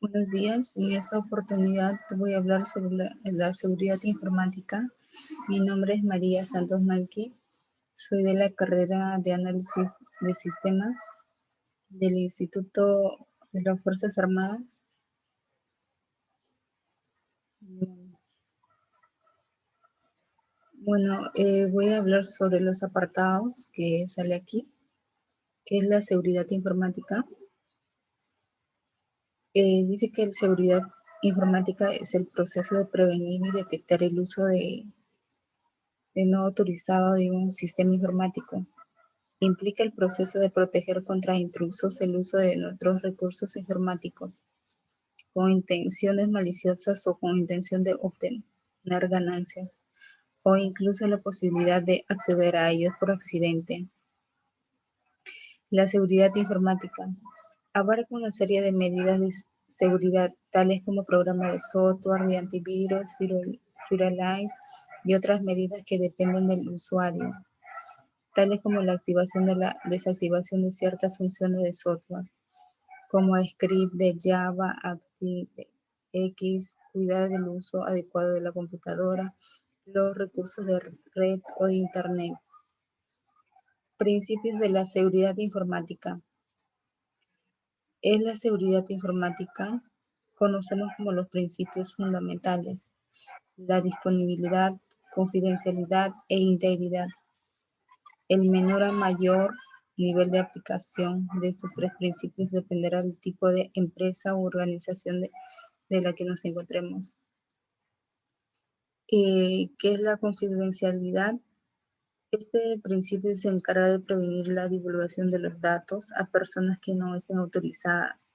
Buenos días, en esta oportunidad te voy a hablar sobre la seguridad informática. Mi nombre es María Santos Malqui, soy de la carrera de análisis de sistemas del Instituto de las Fuerzas Armadas. Bueno, voy a hablar sobre los apartados que sale aquí, que es la seguridad informática. Dice que la seguridad informática es el proceso de prevenir y detectar el uso de no autorizado de un sistema informático. Implica el proceso de proteger contra intrusos el uso de nuestros recursos informáticos con intenciones maliciosas o con intención de obtener ganancias o incluso la posibilidad de acceder a ellos por accidente. La seguridad informática abarca una serie de medidas de seguridad tales como programas de software, de antivirus, firewalls y otras medidas que dependen del usuario, tales como la activación de la desactivación de ciertas funciones de software, como script de Java, ActiveX, cuidar del uso adecuado de la computadora, los recursos de red o de Internet. Principios de la seguridad informática. Es la seguridad informática, conocemos como los principios fundamentales, la disponibilidad, confidencialidad e integridad. El menor a mayor nivel de aplicación de estos tres principios dependerá del tipo de empresa u organización de la que nos encontremos. ¿Qué es la confidencialidad? Este principio se encarga de prevenir la divulgación de los datos a personas que no estén autorizadas.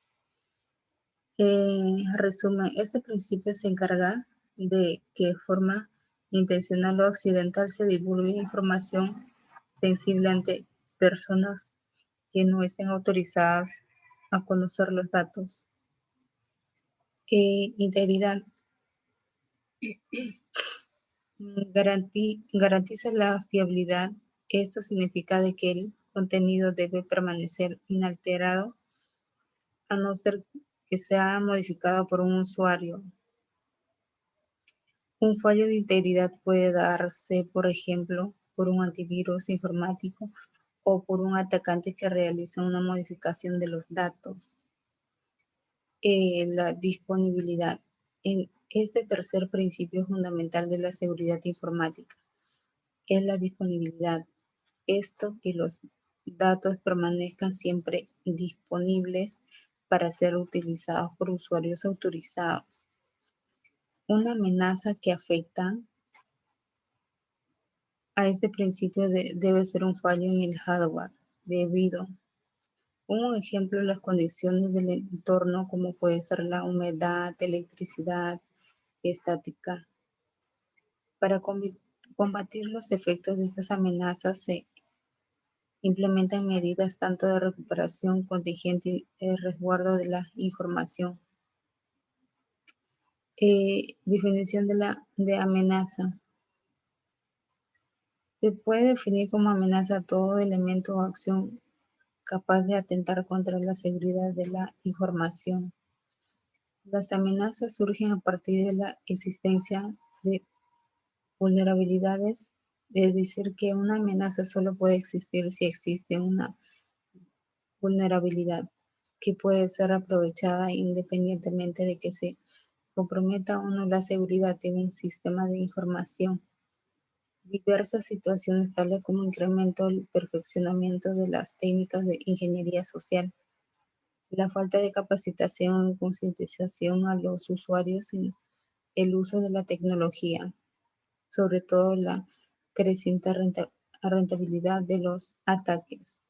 En resumen, este principio se encarga de que de forma intencional o accidental se divulgue información sensible ante personas que no estén autorizadas a conocer los datos. Integridad. Garantiza la fiabilidad. Esto significa de que el contenido debe permanecer inalterado a no ser que sea modificado por un usuario. Un fallo de integridad puede darse, por ejemplo, por un antivirus informático o por un atacante que realiza una modificación de los datos. La disponibilidad. En este tercer principio fundamental de la seguridad informática es la disponibilidad. Esto que los datos permanezcan siempre disponibles para ser utilizados por usuarios autorizados. Una amenaza que afecta a este principio debe ser un fallo en el hardware debido. Un ejemplo de las condiciones del entorno como puede ser la humedad, electricidad, estática. Para combatir los efectos de estas amenazas se implementan medidas tanto de recuperación contingente y de resguardo de la información. Definición de amenaza. Se puede definir como amenaza todo elemento o acción capaz de atentar contra la seguridad de la información. Las amenazas surgen a partir de la existencia de vulnerabilidades, es decir, que una amenaza solo puede existir si existe una vulnerabilidad que puede ser aprovechada independientemente de que se comprometa o no la seguridad de un sistema de información. Diversas situaciones tales como incremento el perfeccionamiento de las técnicas de ingeniería social, la falta de capacitación y concientización a los usuarios en el uso de la tecnología, sobre todo la creciente rentabilidad de los ataques,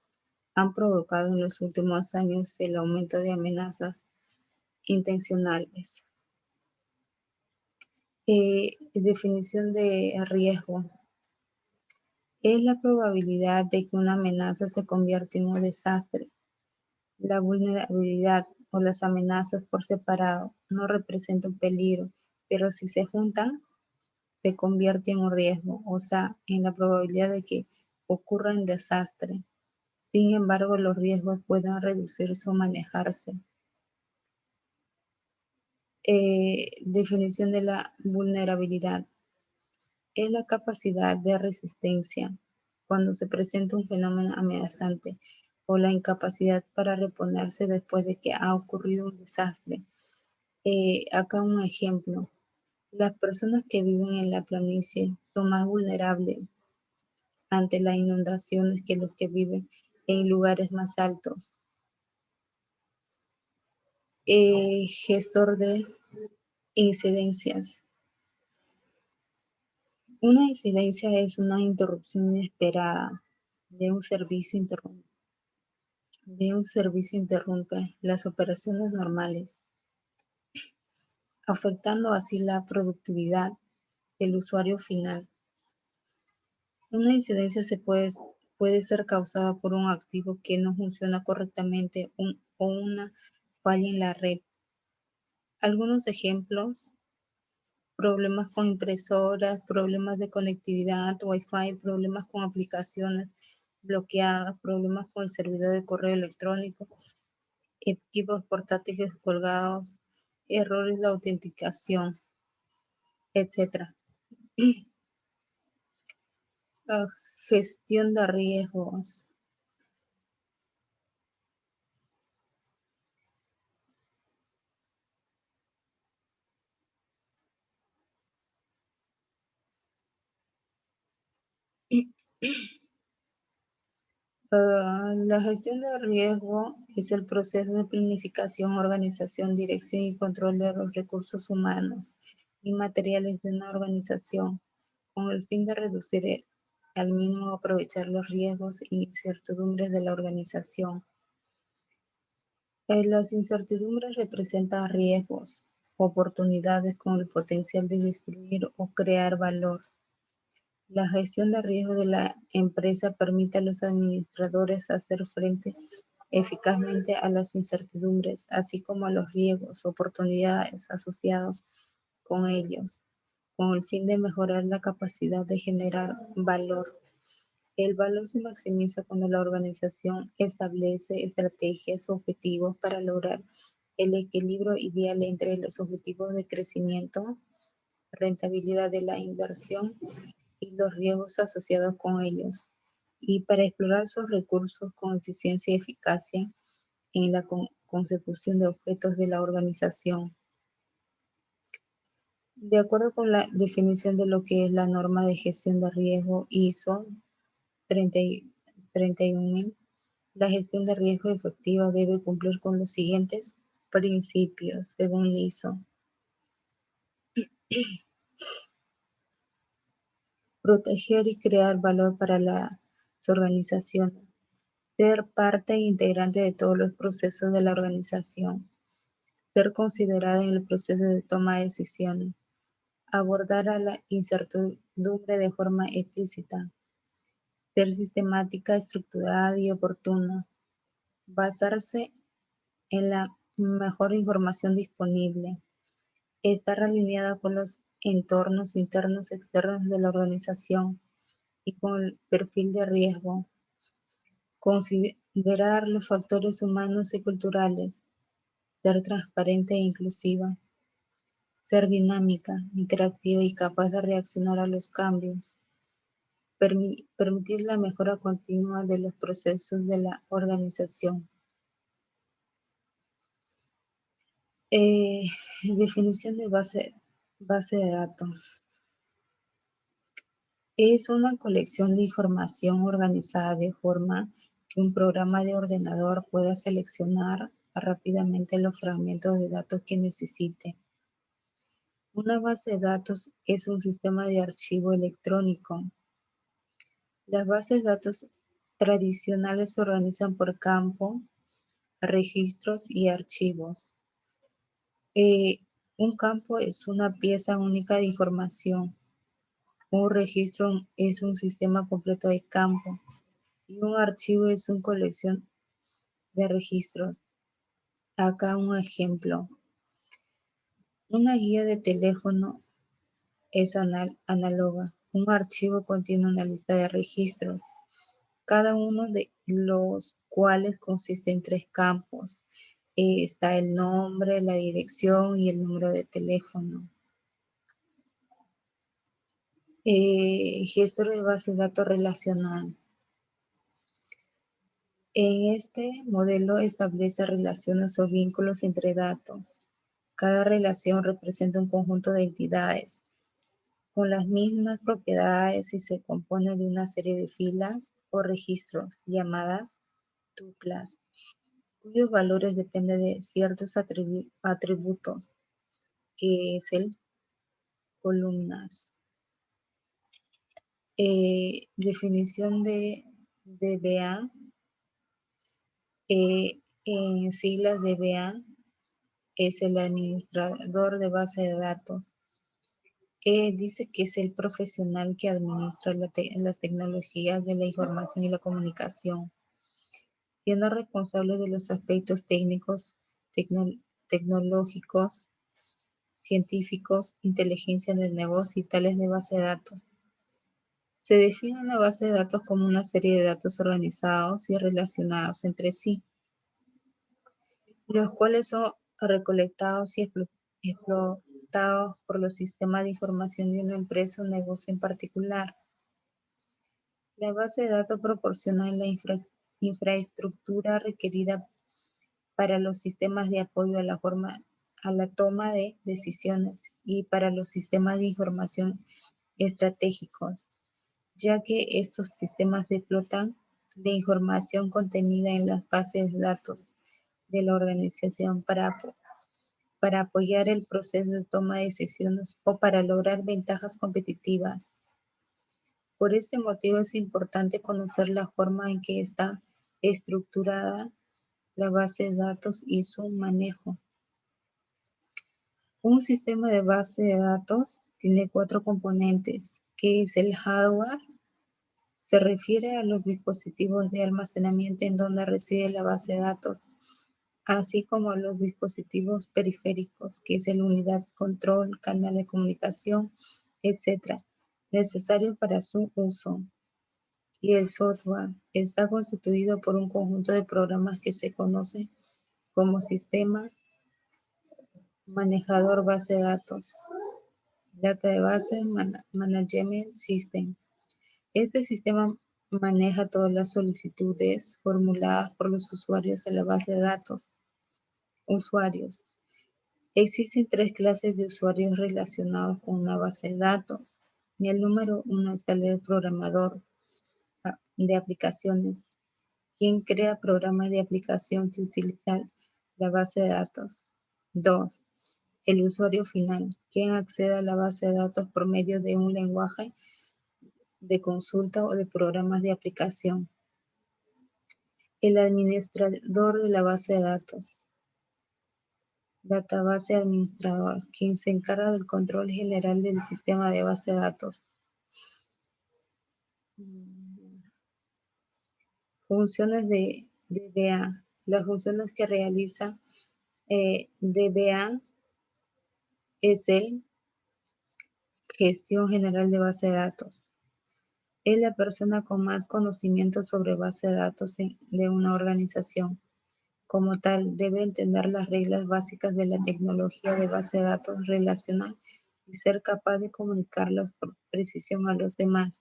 han provocado en los últimos años el aumento de amenazas intencionales. Definición de riesgo. Es la probabilidad de que una amenaza se convierta en un desastre. La vulnerabilidad o las amenazas por separado no representan un peligro, pero si se juntan, se convierte en un riesgo, o sea, en la probabilidad de que ocurra un desastre. Sin embargo, los riesgos pueden reducirse o manejarse. Definición de la vulnerabilidad. Es la capacidad de resistencia cuando se presenta un fenómeno amenazante o la incapacidad para reponerse después de que ha ocurrido un desastre. Acá un ejemplo. Las personas que viven en la planicie son más vulnerables ante las inundaciones que los que viven en lugares más altos. Gestor de incidencias. Una incidencia es una interrupción inesperada de un servicio interrumpe las operaciones normales, afectando así la productividad del usuario final. Una incidencia puede ser causada por un activo que no funciona correctamente o una falla en la red. Algunos ejemplos: problemas con impresoras, problemas de conectividad, Wi-Fi, problemas con aplicaciones bloqueadas, problemas con el servidor de correo electrónico, equipos portátiles colgados, errores de autenticación, etc. Ah, Gestión de riesgos. La gestión de riesgo es el proceso de planificación, organización, dirección y control de los recursos humanos y materiales de una organización, con el fin de reducir al mínimo aprovechar los riesgos e incertidumbres de la organización. Las incertidumbres representan riesgos, oportunidades con el potencial de destruir o crear valor. La gestión de riesgo de la empresa permite a los administradores hacer frente eficazmente a las incertidumbres, así como a los riesgos, oportunidades asociados con ellos, con el fin de mejorar la capacidad de generar valor. El valor se maximiza cuando la organización establece estrategias o objetivos para lograr el equilibrio ideal entre los objetivos de crecimiento, rentabilidad de la inversión y los riesgos asociados con ellos, y para explorar sus recursos con eficiencia y eficacia en la consecución de objetos de la organización. De acuerdo con la definición de lo que es la norma de gestión de riesgo ISO 31000, la gestión de riesgo efectiva debe cumplir con los siguientes principios, según ISO. Proteger y crear valor para las organizaciones. Ser parte integrante de todos los procesos de la organización. Ser considerada en el proceso de toma de decisiones. Abordar a la incertidumbre de forma explícita. Ser sistemática, estructurada y oportuna. Basarse en la mejor información disponible. Estar alineada con los entornos internos y externos de la organización y con el perfil de riesgo. Considerar los factores humanos y culturales. Ser transparente e inclusiva. Ser dinámica, interactiva y capaz de reaccionar a los cambios. Permitir la mejora continua de los procesos de la organización. Definición de base de datos. Es una colección de información organizada de forma que un programa de ordenador pueda seleccionar rápidamente los fragmentos de datos que necesite. Una base de datos es un sistema de archivo electrónico. Las bases de datos tradicionales se organizan por campo, registros y archivos. Un campo es una pieza única de información. Un registro es un sistema completo de campos y un archivo es una colección de registros. Acá un ejemplo. Una guía de teléfono es análoga. Un archivo contiene una lista de registros, cada uno de los cuales consiste en 3 campos. Está el nombre, la dirección y el número de teléfono. Gestor de base de datos relacional. En este modelo establece relaciones o vínculos entre datos. Cada relación representa un conjunto de entidades con las mismas propiedades y se compone de una serie de filas o registros llamadas tuplas, cuyos valores dependen de ciertos atributos, que es el columnas. Definición de DBA. En siglas DBA es el administrador de base de datos. Dice que es el profesional que administra las tecnologías de la información y la comunicación, siendo responsable de los aspectos técnicos, tecnológicos, científicos, inteligencia del negocio y tales de base de datos. Se define una base de datos como una serie de datos organizados y relacionados entre sí, los cuales son recolectados y explotados por los sistemas de información de una empresa o negocio en particular. La base de datos proporciona la infraestructura requerida para los sistemas de apoyo a la toma de decisiones y para los sistemas de información estratégicos, ya que estos sistemas explotan la información contenida en las bases de datos de la organización para apoyar el proceso de toma de decisiones o para lograr ventajas competitivas. Por este motivo es importante conocer la forma en que está estructurada la base de datos y su manejo. Un sistema de base de datos tiene 4 componentes, que es el hardware. Se refiere a los dispositivos de almacenamiento en donde reside la base de datos, así como los dispositivos periféricos, que es la unidad control, canal de comunicación, etc., necesario para su uso. Y el software está constituido por un conjunto de programas que se conoce como sistema manejador base de datos, Database Management System. Este sistema maneja todas las solicitudes formuladas por los usuarios a la base de datos. Usuarios. Existen 3 clases de usuarios relacionados con una base de datos. Y el número 1 es el programador de aplicaciones, quien crea programas de aplicación que utilizan la base de datos. 2. El usuario final, quien accede a la base de datos por medio de un lenguaje de consulta o de programas de aplicación. El administrador de la base de datos. Database administrador, quien se encarga del control general del sistema de base de datos. Funciones de DBA. Las funciones que realiza DBA es el gestión general de base de datos. Es la persona con más conocimiento sobre base de datos de una organización. Como tal, debe entender las reglas básicas de la tecnología de base de datos relacional y ser capaz de comunicarlos por precisión a los demás.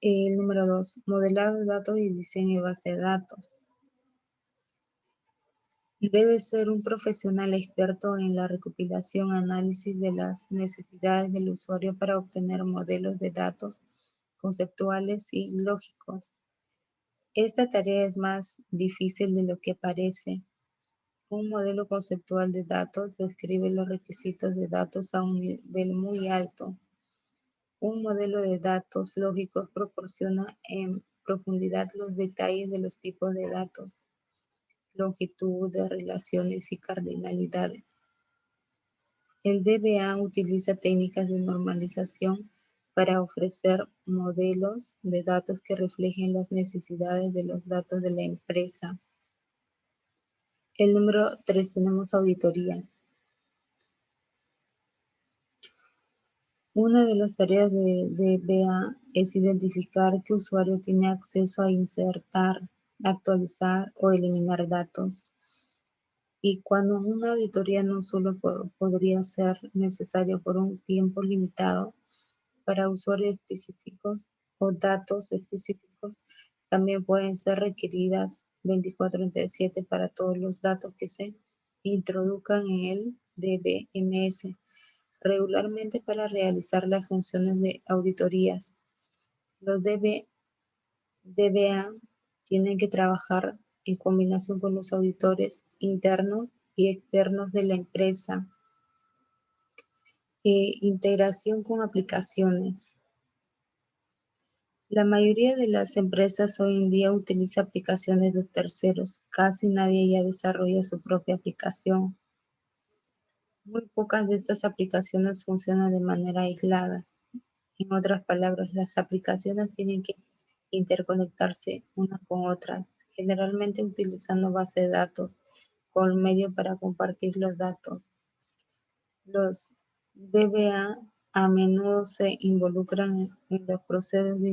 El número 2, modelado de datos y diseño de base de datos. Debe ser un profesional experto en la recopilación, análisis de las necesidades del usuario para obtener modelos de datos conceptuales y lógicos. Esta tarea es más difícil de lo que parece. Un modelo conceptual de datos describe los requisitos de datos a un nivel muy alto. Un modelo de datos lógicos proporciona en profundidad los detalles de los tipos de datos, longitud de relaciones y cardinalidades. El DBA utiliza técnicas de normalización para ofrecer modelos de datos que reflejen las necesidades de los datos de la empresa. El número 3 tenemos auditoría. Una de las tareas de DBA es identificar qué usuario tiene acceso a insertar, actualizar o eliminar datos. Y cuando una auditoría no solo podría ser necesaria por un tiempo limitado para usuarios específicos o datos específicos, también pueden ser requeridas 24/7 para todos los datos que se introduzcan en el DBMS, regularmente para realizar las funciones de auditorías. Los DBA tienen que trabajar en combinación con los auditores internos y externos de la empresa. Integración con aplicaciones. La mayoría de las empresas hoy en día utiliza aplicaciones de terceros. Casi nadie ya desarrolla su propia aplicación. Muy pocas de estas aplicaciones funcionan de manera aislada. En otras palabras, las aplicaciones tienen que interconectarse unas con otras, generalmente utilizando base de datos como medio para compartir los datos. Los DBA a menudo se involucran en los procesos de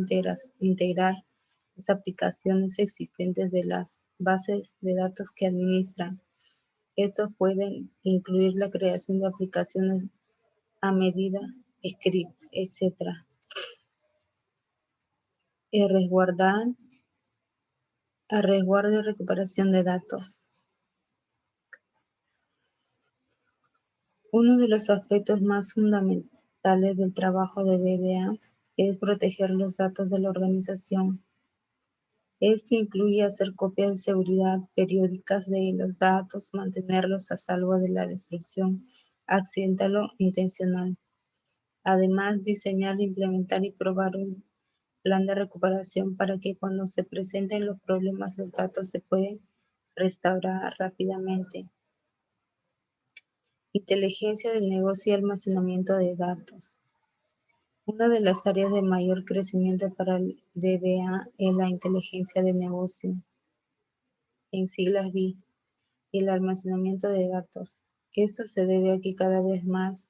integrar las aplicaciones existentes de las bases de datos que administran. Estos pueden incluir la creación de aplicaciones a medida, script, etc. Resguardo y recuperación de datos. Uno de los aspectos más fundamentales del trabajo de DBA es proteger los datos de la organización. Esto incluye hacer copias de seguridad periódicas de los datos, mantenerlos a salvo de la destrucción accidental o intencional. Además, diseñar, implementar y probar un plan de recuperación para que cuando se presenten los problemas los datos se pueden restaurar rápidamente. Inteligencia del negocio y almacenamiento de datos. Una de las áreas de mayor crecimiento para el DBA es la inteligencia de negocio, en siglas B, y el almacenamiento de datos. Esto se debe a que cada vez más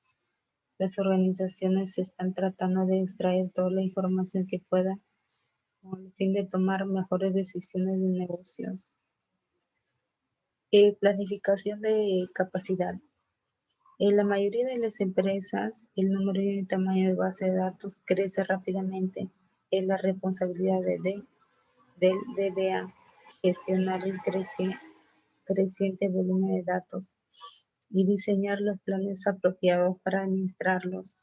las organizaciones están tratando de extraer toda la información que pueda con el fin de tomar mejores decisiones de negocios. Planificación de capacidad. En la mayoría de las empresas, el número y el tamaño de base de datos crece rápidamente. Es la responsabilidad del DBA gestionar el creciente volumen de datos y diseñar los planes apropiados para administrarlos.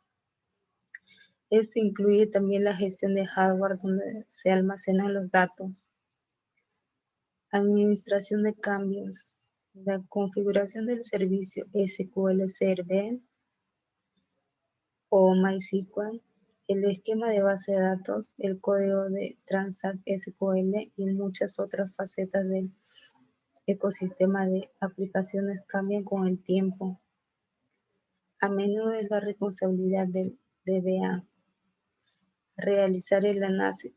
Esto incluye también la gestión de hardware donde se almacenan los datos. Administración de cambios. La configuración del servicio SQL Server o MySQL, el esquema de base de datos, el código de Transact SQL y muchas otras facetas del ecosistema de aplicaciones cambian con el tiempo. A menudo es la responsabilidad del DBA realizar el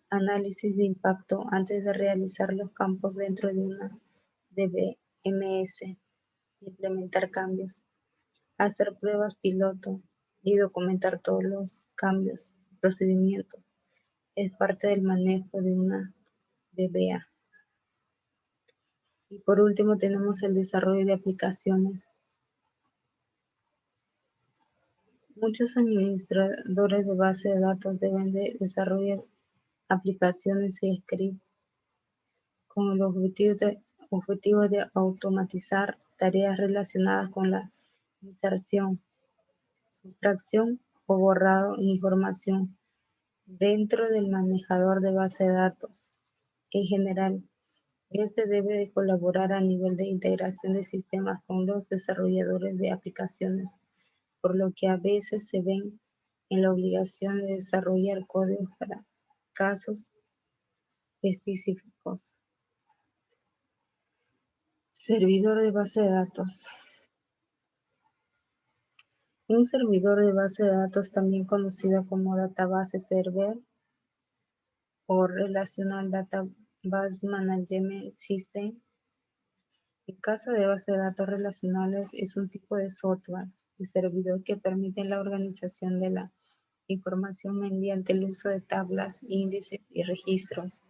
análisis de impacto antes de realizar los campos dentro de una DBMS, implementar cambios, hacer pruebas piloto y documentar todos los cambios y procedimientos. Es parte del manejo de una DBA. Y por último tenemos el desarrollo de aplicaciones. Muchos administradores de base de datos deben de desarrollar aplicaciones y scripts con el objetivo de automatizar tareas relacionadas con la inserción, sustracción o borrado de información dentro del manejador de base de datos. En general, este debe de colaborar a nivel de integración de sistemas con los desarrolladores de aplicaciones, por lo que a veces se ven en la obligación de desarrollar códigos para casos específicos. Servidor de base de datos. Un servidor de base de datos, también conocido como Database Server o Relational Database Management System, en caso de base de datos relacionales, es un tipo de software de servidor que permite la organización de la información mediante el uso de tablas, índices y registros.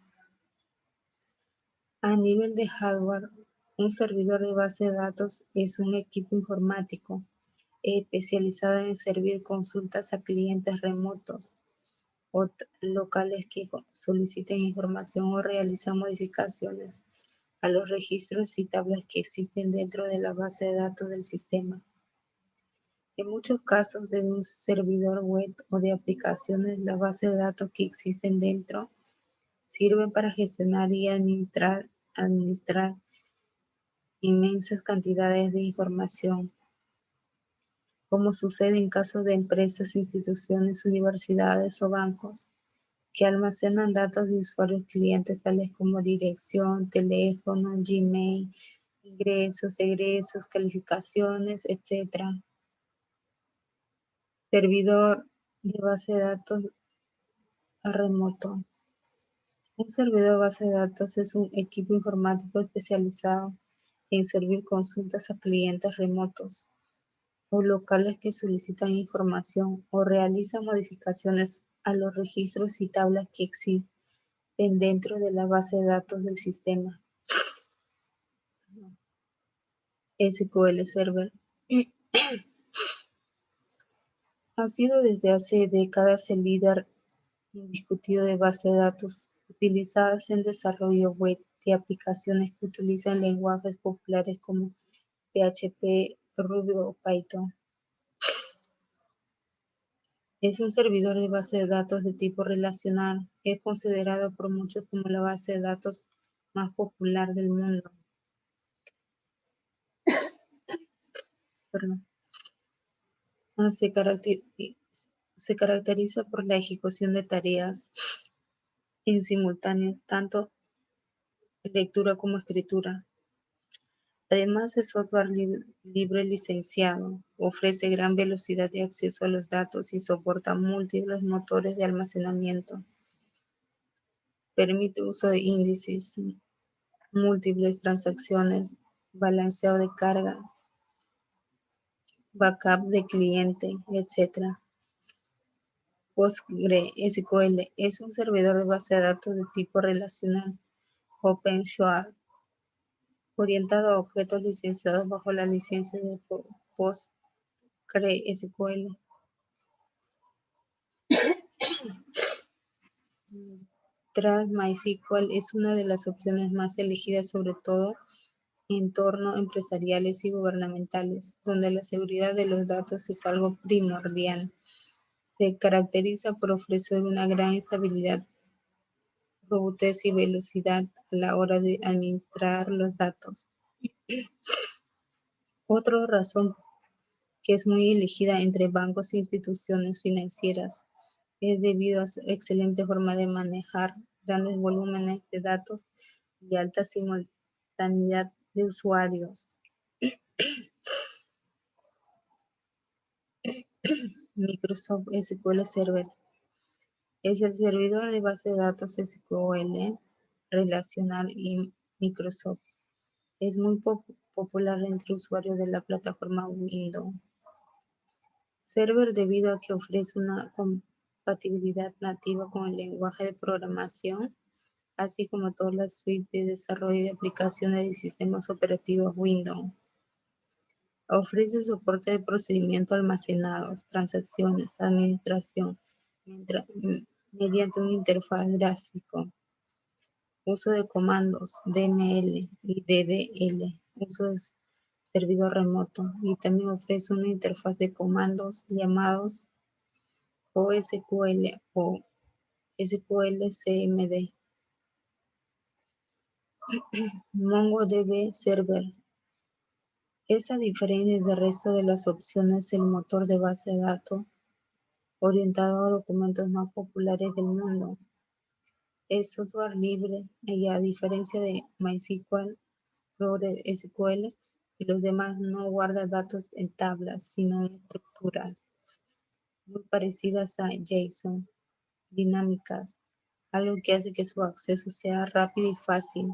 A nivel de hardware, Un servidor de base de datos es un equipo informático especializado en servir consultas a clientes remotos o locales que soliciten información o realizan modificaciones a los registros y tablas que existen dentro de la base de datos del sistema. En muchos casos de un servidor web o de aplicaciones, la base de datos que existen dentro sirven para gestionar y administrar inmensas cantidades de información, como sucede en casos de empresas, instituciones, universidades o bancos, que almacenan datos de usuarios clientes tales como dirección, teléfono, Gmail, ingresos, egresos, calificaciones, etc. Servidor de base de datos remoto. Un servidor de base de datos es un equipo informático especializado en servir consultas a clientes remotos o locales que solicitan información o realizan modificaciones a los registros y tablas que existen dentro de la base de datos del sistema. SQL Server ha sido desde hace décadas el líder indiscutido de base de datos utilizadas en desarrollo web de aplicaciones que utilizan lenguajes populares como PHP, Ruby o Python. Es un servidor de base de datos de tipo relacional. Es considerado por muchos como la base de datos más popular del mundo. Perdón. Se caracteriza por la ejecución de tareas en simultáneo, tanto lectura como escritura. Además, es software libre licenciado, ofrece gran velocidad de acceso a los datos y soporta múltiples motores de almacenamiento. Permite uso de índices, múltiples transacciones, balanceo de carga, backup de cliente, etc. PostgreSQL es un servidor de base de datos de tipo relacional, OpenShift, orientado a objetos licenciados bajo la licencia de PostgreSQL. Tras MySQL es una de las opciones más elegidas, sobre todo en entornos empresariales y gubernamentales, donde la seguridad de los datos es algo primordial. Se caracteriza por ofrecer una gran estabilidad, robustez y velocidad a la hora de administrar los datos. Otra razón que es muy elegida entre bancos e instituciones financieras es debido a su excelente forma de manejar grandes volúmenes de datos y alta simultaneidad de usuarios. Microsoft SQL Server es el servidor de base de datos SQL relacional y Microsoft. Es muy popular entre usuarios de la plataforma Windows Server debido a que ofrece una compatibilidad nativa con el lenguaje de programación, así como toda la suite de desarrollo de aplicaciones de sistemas operativos Windows. Ofrece soporte de procedimientos almacenados, transacciones, administración, mediante una interfaz gráfico, uso de comandos DML y DDL, uso de servidor remoto, y también ofrece una interfaz de comandos llamados OSQL o SQL-CMD. MongoDB Server es, a diferencia del resto de las opciones, el motor de base de datos orientado a documentos más populares del mundo. Es software libre y, a diferencia de MySQL, PostgreSQL y los demás, no guarda datos en tablas, sino en estructuras muy parecidas a JSON, dinámicas, algo que hace que su acceso sea rápido y fácil.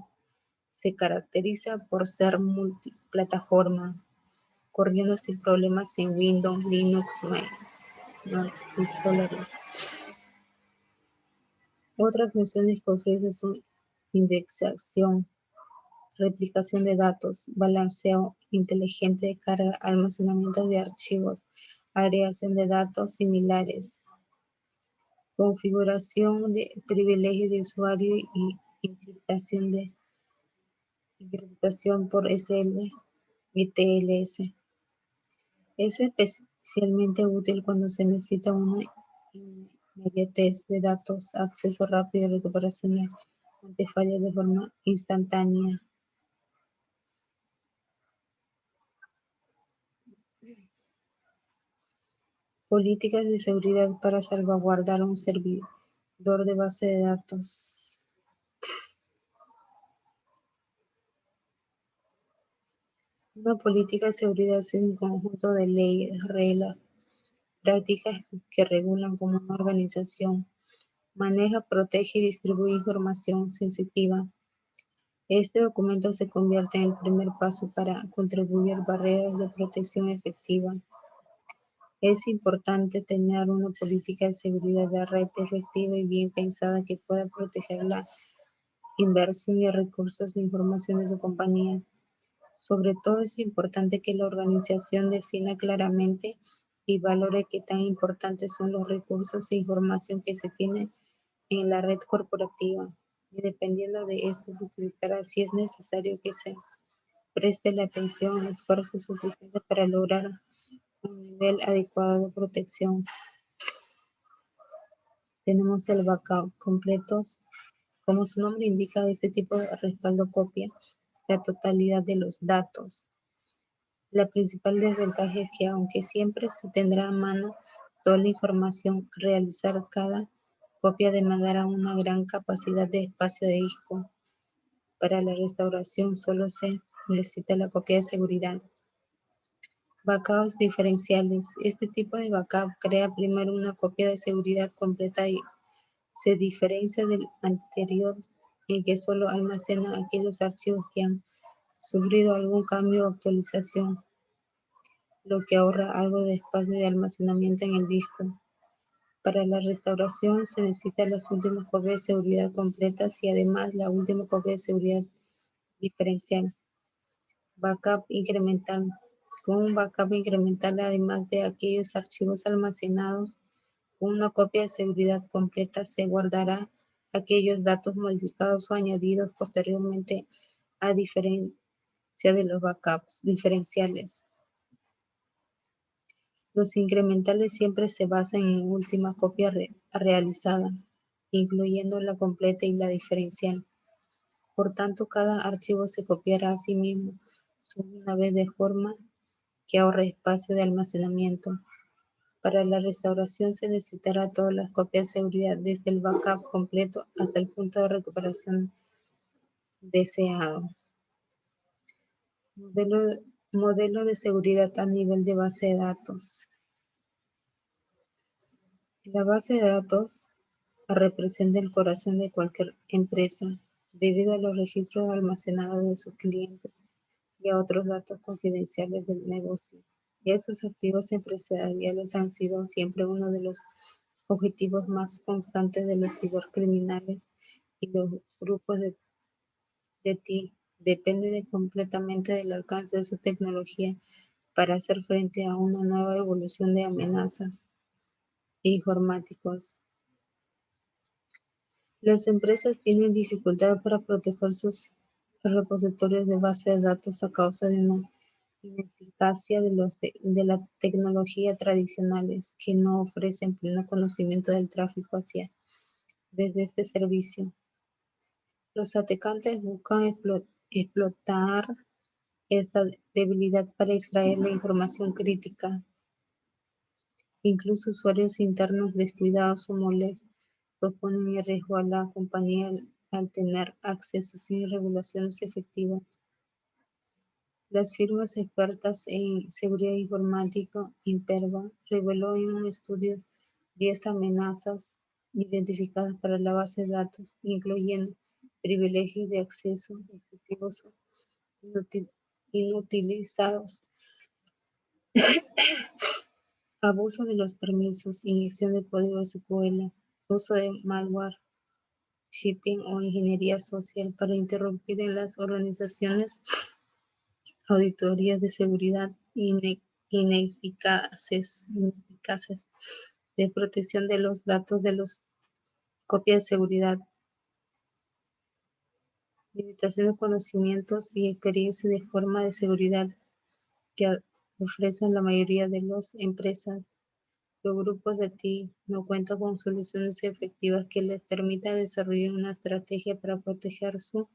Se caracteriza por ser multiplataforma, corriendo sin problemas en Windows, Linux, Mac y Solaris. Otras funciones que ofrece son indexación, replicación de datos, balanceo inteligente de carga, almacenamiento de archivos, agregación de datos similares, configuración de privilegios de usuario y encriptación por SL y TLS. Es especialmente útil cuando se necesita una inmediatez de datos, acceso rápido y recuperación ante fallas de forma instantánea. Políticas de seguridad para salvaguardar un servidor de base de datos. Una política de seguridad es un conjunto de leyes, reglas, prácticas que regulan cómo una organización maneja, protege y distribuye información sensitiva. Este documento se convierte en el primer paso para contribuir barreras de protección efectiva. Es importante tener una política de seguridad de red efectiva y bien pensada que pueda proteger la inversión y recursos de información de su compañía. Sobre todo es importante que la organización defina claramente y valore qué tan importantes son los recursos e información que se tiene en la red corporativa. Y dependiendo de esto, justificará si es necesario que se preste la atención y esfuerzo suficiente para lograr un nivel adecuado de protección. Tenemos el backup completo. Como su nombre indica, este tipo de respaldo copia la totalidad de los datos. La principal desventaja es que aunque siempre se tendrá a mano toda la información, realizar cada copia demandará una gran capacidad de espacio de disco. Para la restauración solo se necesita la copia de seguridad. Backups diferenciales. Este tipo de backup crea primero una copia de seguridad completa y se diferencia del anterior en que solo almacena aquellos archivos que han sufrido algún cambio o actualización, lo que ahorra algo de espacio de almacenamiento en el disco. Para la restauración se necesitan las últimas copias de seguridad completas y además la última copia de seguridad diferencial. Backup incremental. Con un backup incremental, además de aquellos archivos almacenados, con una copia de seguridad completa se guardará aquellos datos modificados o añadidos posteriormente, a diferencia de los backups diferenciales. Los incrementales siempre se basan en última copia realizada, incluyendo la completa y la diferencial. Por tanto, cada archivo se copiará a sí mismo solo una vez de forma que ahorre espacio de almacenamiento. Para la restauración se necesitará todas las copias de seguridad desde el backup completo hasta el punto de recuperación deseado. Modelo de seguridad a nivel de base de datos. La base de datos representa el corazón de cualquier empresa debido a los registros almacenados de sus clientes y a otros datos confidenciales del negocio. Y esos activos empresariales han sido siempre uno de los objetivos más constantes de los cibercriminales y los grupos de TI. Depende completamente del alcance de su tecnología para hacer frente a una nueva evolución de amenazas informáticos. Las empresas tienen dificultad para proteger sus repositorios de base de datos a causa de una ineficacia de la tecnología tradicionales que no ofrecen pleno conocimiento del tráfico hacia desde este servicio. Los atacantes buscan explotar esta debilidad para extraer la información crítica. Incluso usuarios internos descuidados o molestos ponen en riesgo a la compañía al tener acceso sin regulaciones efectivas. Las firmas expertas en seguridad informática, Imperva, reveló en un estudio 10 amenazas identificadas para la base de datos, incluyendo privilegios de acceso excesivos o inutilizados, abuso de los permisos, inyección de código SQL, uso de malware, shipping o ingeniería social para interrumpir en las organizaciones auditorías de seguridad ineficaces de protección de los datos de los copias de seguridad, limitación de conocimientos y experiencia de forma de seguridad que ofrecen la mayoría de las empresas. Los grupos de TI no cuentan con soluciones efectivas que les permitan desarrollar una estrategia para proteger su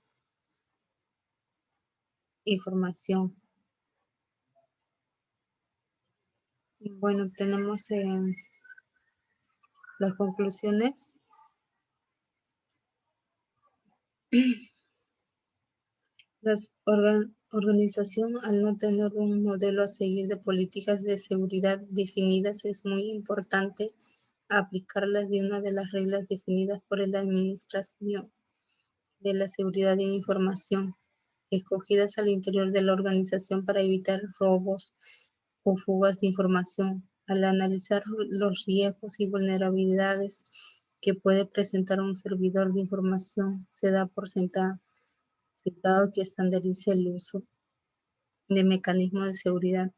información. Bueno, tenemos las conclusiones. La organización, al no tener un modelo a seguir de políticas de seguridad definidas, es muy importante aplicarlas de una de las reglas definidas por la Administración de la Seguridad de Información, escogidas al interior de la organización para evitar robos o fugas de información. Al analizar los riesgos y vulnerabilidades que puede presentar un servidor de información, se da por sentado que estandarice el uso de mecanismos de seguridad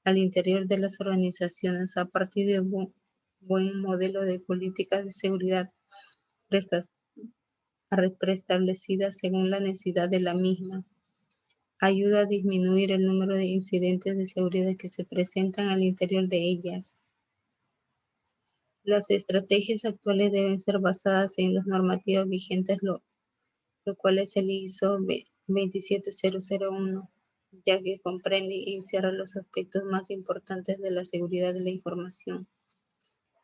al interior de las organizaciones a partir de un buen modelo de políticas de seguridad preestablecidas según la necesidad de la misma. Ayuda a disminuir el número de incidentes de seguridad que se presentan al interior de ellas. Las estrategias actuales deben ser basadas en las normativas vigentes, lo cual es el ISO 27001, ya que comprende y encierra los aspectos más importantes de la seguridad de la información.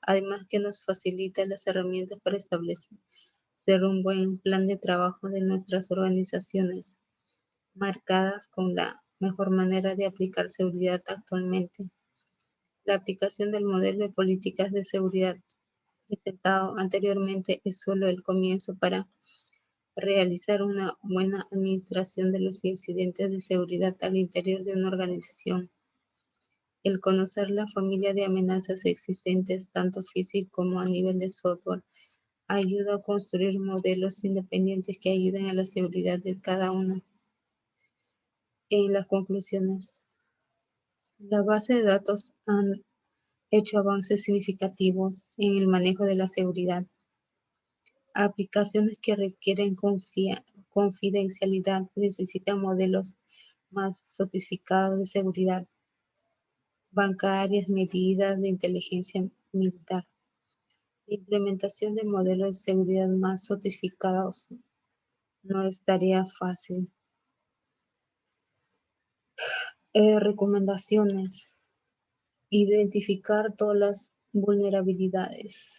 Además que nos facilita las herramientas para establecer un buen plan de trabajo de nuestras organizaciones, marcadas con la mejor manera de aplicar seguridad actualmente. La aplicación del modelo de políticas de seguridad presentado anteriormente es solo el comienzo para realizar una buena administración de los incidentes de seguridad al interior de una organización. El conocer la familia de amenazas existentes, tanto físico como a nivel de software, ayuda a construir modelos independientes que ayuden a la seguridad de cada una. En las conclusiones, la base de datos han hecho avances significativos en el manejo de la seguridad. Aplicaciones que requieren confidencialidad necesitan modelos más sofisticados de seguridad bancarias, medidas de inteligencia militar. La implementación de modelos de seguridad más sofisticados no es tarea fácil. Recomendaciones. Identificar todas las vulnerabilidades.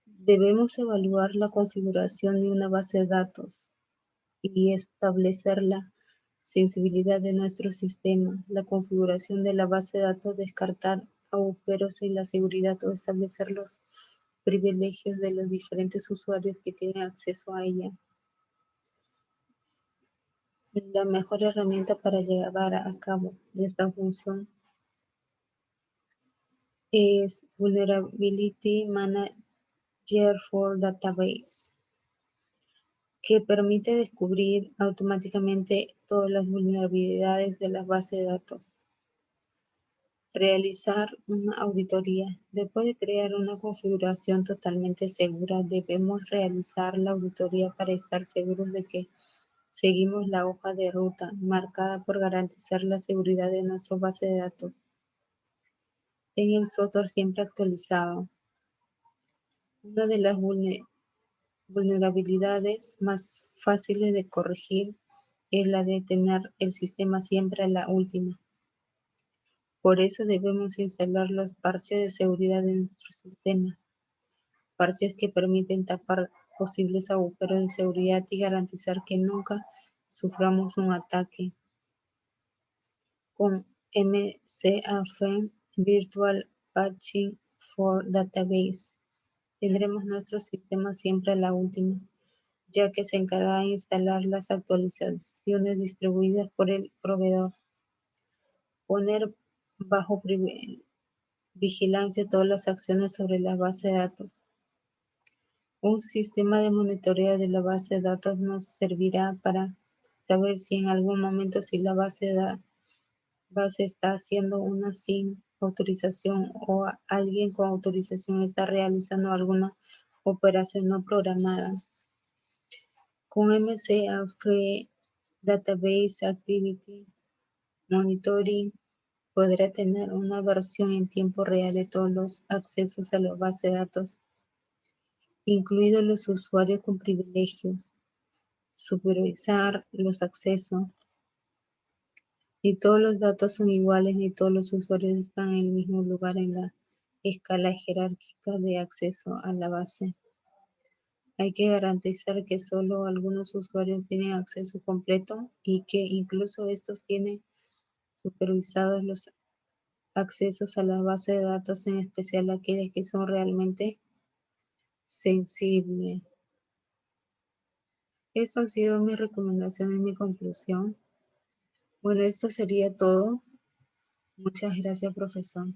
Debemos evaluar la configuración de una base de datos y establecer la sensibilidad de nuestro sistema, la configuración de la base de datos, descartar agujeros en la seguridad o establecer los privilegios de los diferentes usuarios que tienen acceso a ella. La mejor herramienta para llevar a cabo esta función es Vulnerability Manager for Database, que permite descubrir automáticamente todas las vulnerabilidades de la base de datos. Realizar una auditoría. Después de crear una configuración totalmente segura, debemos realizar la auditoría para estar seguros de que seguimos la hoja de ruta marcada por garantizar la seguridad de nuestra base de datos en el software siempre actualizado. Una de las vulnerabilidades más fáciles de corregir es la de tener el sistema siempre a la última. Por eso debemos instalar los parches de seguridad en nuestro sistema, parches que permiten tapar posibles agujeros de seguridad y garantizar que nunca suframos un ataque. Con MCAF Virtual Patching for Database tendremos nuestro sistema siempre a la última, ya que se encarga de instalar las actualizaciones distribuidas por el proveedor. Poner bajo vigilancia todas las acciones sobre la base de datos. Un sistema de monitoreo de la base de datos nos servirá para saber si en algún momento si la base está haciendo una sin autorización o alguien con autorización está realizando alguna operación no programada. Con MCA Free Database Activity Monitoring podrá tener una versión en tiempo real de todos los accesos a la base de datos, incluidos los usuarios con privilegios, supervisar los accesos. Ni todos los datos son iguales ni todos los usuarios están en el mismo lugar en la escala jerárquica de acceso a la base. Hay que garantizar que solo algunos usuarios tienen acceso completo y que incluso estos tienen supervisados los accesos a la base de datos, en especial aquellas que son realmente sensibles. Estas han sido mis recomendaciones y mi conclusión. Bueno, esto sería todo. Muchas gracias, profesor.